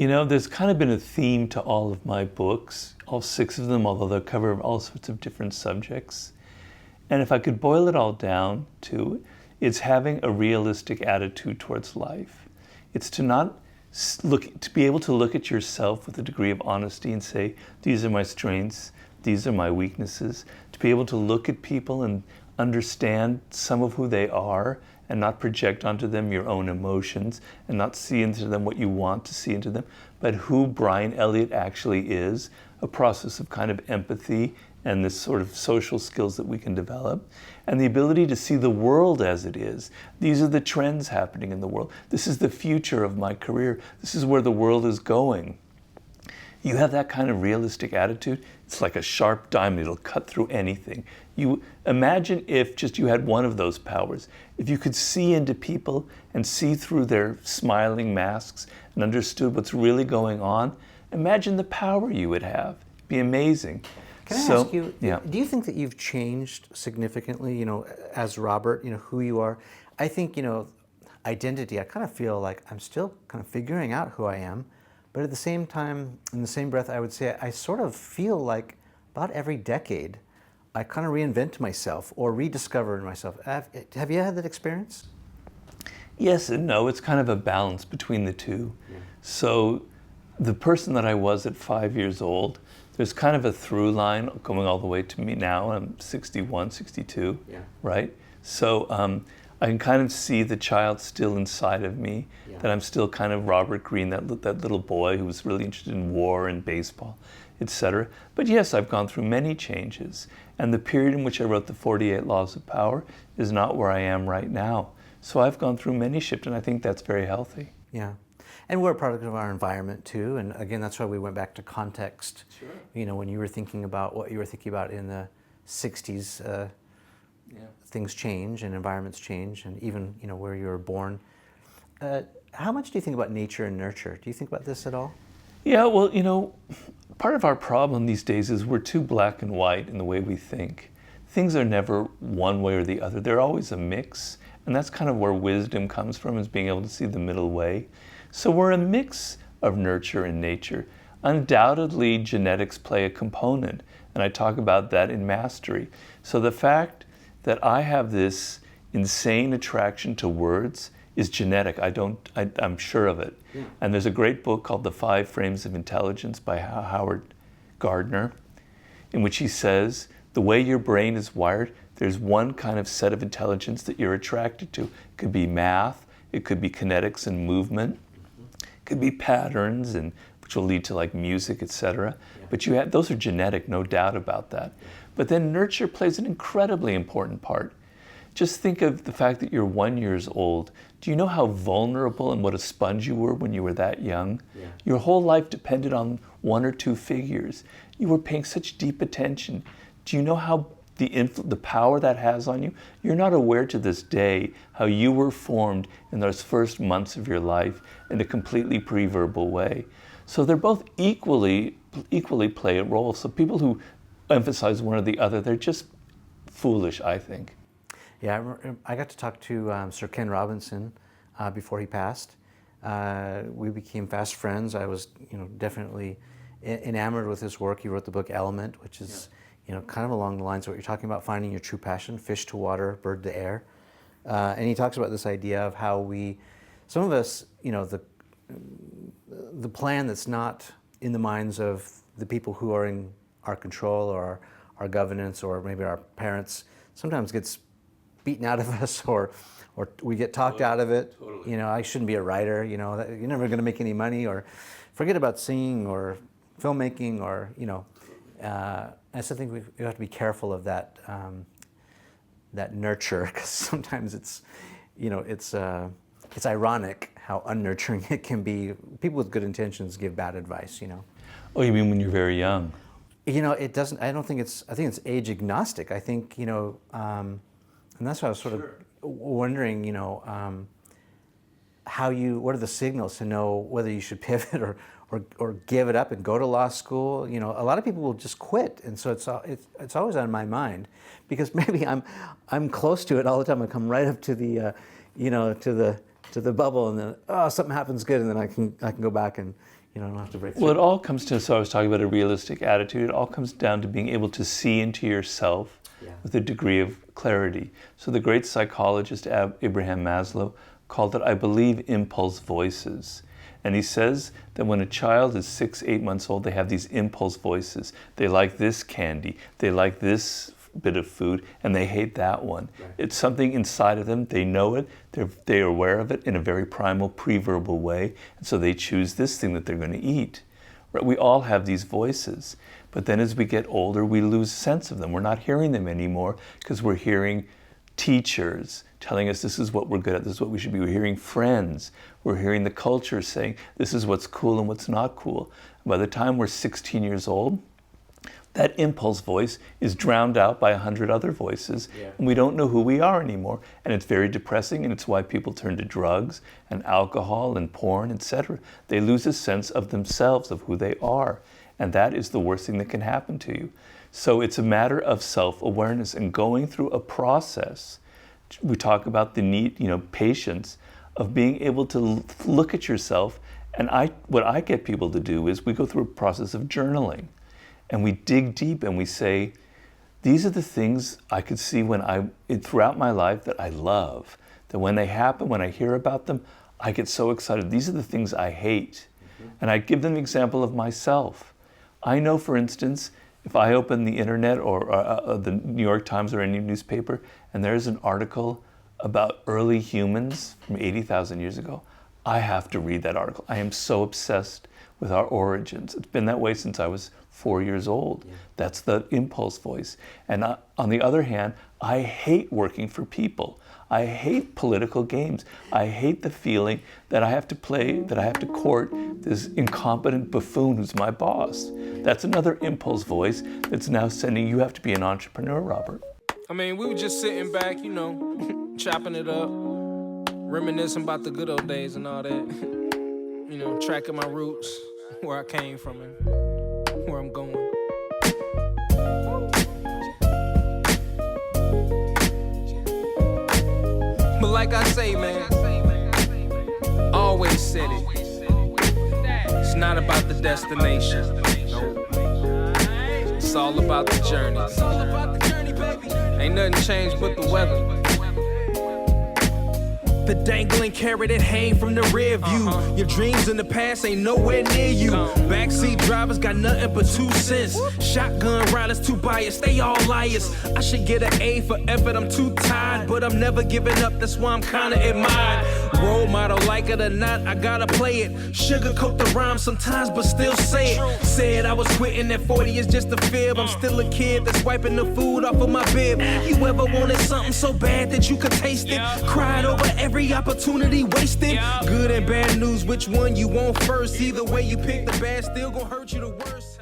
There's kind of been a theme to all of my books, all 6 of them, although they cover all sorts of different subjects. And if I could boil it all down to, it's having a realistic attitude towards life. It's to not to be able to look at yourself with a degree of honesty and say, these are my strengths, these are my weaknesses. To be able to look at people and understand some of who they are and not project onto them your own emotions and not see into them what you want to see into them, but who Brian Elliott actually is, a process of kind of empathy and this sort of social skills that we can develop, and the ability to see the world as it is. These are the trends happening in the world. This is the future of my career. This is where the world is going. You have that kind of realistic attitude, it's like a sharp diamond. It'll cut through anything. You imagine if just you had one of those powers. If you could see into people and see through their smiling masks and understood what's really going on, imagine the power you would have. It'd be amazing. Can I ask you, do you think that you've changed significantly, as Robert, who you are? I think, identity, I kind of feel like I'm still kind of figuring out who I am. But at the same time, in the same breath, I would say I sort of feel like about every decade, I kind of reinvent myself or rediscover myself. Have you had that experience? Yes and no. It's kind of a balance between the two. Yeah. So the person that I was at 5 years old, there's kind of a through line going all the way to me now. I'm 61, 62, right? So I can kind of see the child still inside of me, that I'm still kind of Robert Greene, that little boy who was really interested in war and baseball, etc. But yes, I've gone through many changes. And the period in which I wrote the 48 Laws of Power is not where I am right now. So I've gone through many shifts, and I think that's very healthy. Yeah. And we're a product of our environment too. And again, that's why we went back to context. Sure. When you were thinking about what you were thinking about in the 60s, things change and environments change, and even where you were born. How much do you think about nature and nurture? Do you think about this at all? Yeah, well, part of our problem these days is we're too black and white in the way we think. Things are never one way or the other. They're always a mix, and that's kind of where wisdom comes from, is being able to see the middle way. So we're a mix of nurture and nature. Undoubtedly, genetics play a component, and I talk about that in Mastery. So the fact that I have this insane attraction to words is genetic. I'm sure of it. Yeah. And there's a great book called The 5 Frames of Intelligence by Howard Gardner, in which he says, the way your brain is wired, there's one kind of set of intelligence that you're attracted to. It could be math, it could be kinetics and movement, it could be patterns, and which will lead to like music, etc. Yeah. But those are genetic, no doubt about that. Yeah. But then nurture plays an incredibly important part. Just think of the fact that you're 1 year old. Do you know how vulnerable and what a sponge you were when you were that young? Yeah. Your whole life depended on 1 or 2 figures. You were paying such deep attention. Do you know how the power that has on you? You're not aware to this day how you were formed in those first months of your life in a completely pre-verbal way. So they're both equally play a role. So people who emphasize one or the other, they're just foolish, I think. Yeah, I got to talk to Sir Ken Robinson before he passed. We became fast friends. I was, definitely enamored with his work. He wrote the book Element, which is, kind of along the lines of what you're talking about, finding your true passion, fish to water, bird to air. And he talks about this idea of how some of us, the plan that's not in the minds of the people who are in our control or our governance or maybe our parents sometimes gets beaten out of us or we get talked out of it. Totally. I shouldn't be a writer, you're never going to make any money, or forget about singing or filmmaking, or, I still think we have to be careful of that that nurture, because sometimes it's ironic how unnurturing it can be. People with good intentions give bad advice, Oh, you mean when you're very young? It doesn't, I think it's age agnostic. I think, and that's why I was sort of wondering, what are the signals to know whether you should pivot or give it up and go to law school? A lot of people will just quit, and so it's always on my mind, because maybe I'm close to it all the time. I come right up to the to the bubble, and then something happens good, and then I can go back and I don't have to break through. Well, it all comes to, so I was talking about a realistic attitude, it all comes down to being able to see into yourself with a degree of clarity. So the great psychologist Abraham Maslow called it, I believe, impulse voices. And he says that when a child is 6, 8 months old, they have these impulse voices. They like this candy, they like this bit of food, and they hate that one. Right. It's something inside of them, they know it, they're aware of it in a very primal, pre-verbal way, and so they choose this thing that they're going to eat. Right? We all have these voices, but then as we get older, we lose sense of them. We're not hearing them anymore because we're hearing teachers telling us this is what we're good at, this is what we should be. We're hearing friends, we're hearing the culture saying this is what's cool and what's not cool. By the time we're 16 years old, that impulse voice is drowned out by 100 other voices, and we don't know who we are anymore. And it's very depressing, and it's why people turn to drugs and alcohol and porn, etc. They lose a sense of themselves, of who they are, and that is the worst thing that can happen to you. So it's a matter of self-awareness and going through a process. We talk about the need, patience, of being able to look at yourself. And what I get people to do is we go through a process of journaling. And we dig deep and we say, these are the things I could see throughout my life that I love. That when they happen, when I hear about them, I get so excited. These are the things I hate. And I give them an example of myself. I know, for instance, if I open the internet or the New York Times or any newspaper, and there's an article about early humans from 80,000 years ago, I have to read that article. I am so obsessed with our origins. It's been that way since I was 4 years old. That's the impulse voice. And on the other hand, I hate working for people. I hate political games. I hate the feeling that I have to court this incompetent buffoon who's my boss. That's another impulse voice that's now saying you have to be an entrepreneur, Robert. I mean, we were just sitting back, chopping it up, reminiscing about the good old days and all that. Tracking my roots, where I came from and where I'm going. But like I say, man, always said it. It's not about the destination. Nope. It's all about the journey. Ain't nothing changed but the weather. The dangling carrot that hang from the rear view. Your dreams in the past ain't nowhere near you. Backseat drivers got nothing but 2 cents. Shotgun riders too biased, they all liars. I should get an A for effort, I'm too tired. But I'm never giving up, that's why I'm kinda admired. Role model, like it or not, I gotta play it. Sugarcoat the rhyme sometimes, but still say it. Said I was quitting at 40 is just a fib. I'm still a kid that's wiping the food off of my bib. You ever wanted something so bad that you could taste it? Cried over every opportunity wasted. Good and bad news, which one you want first? Either way you pick, the bad still gonna hurt you the worst.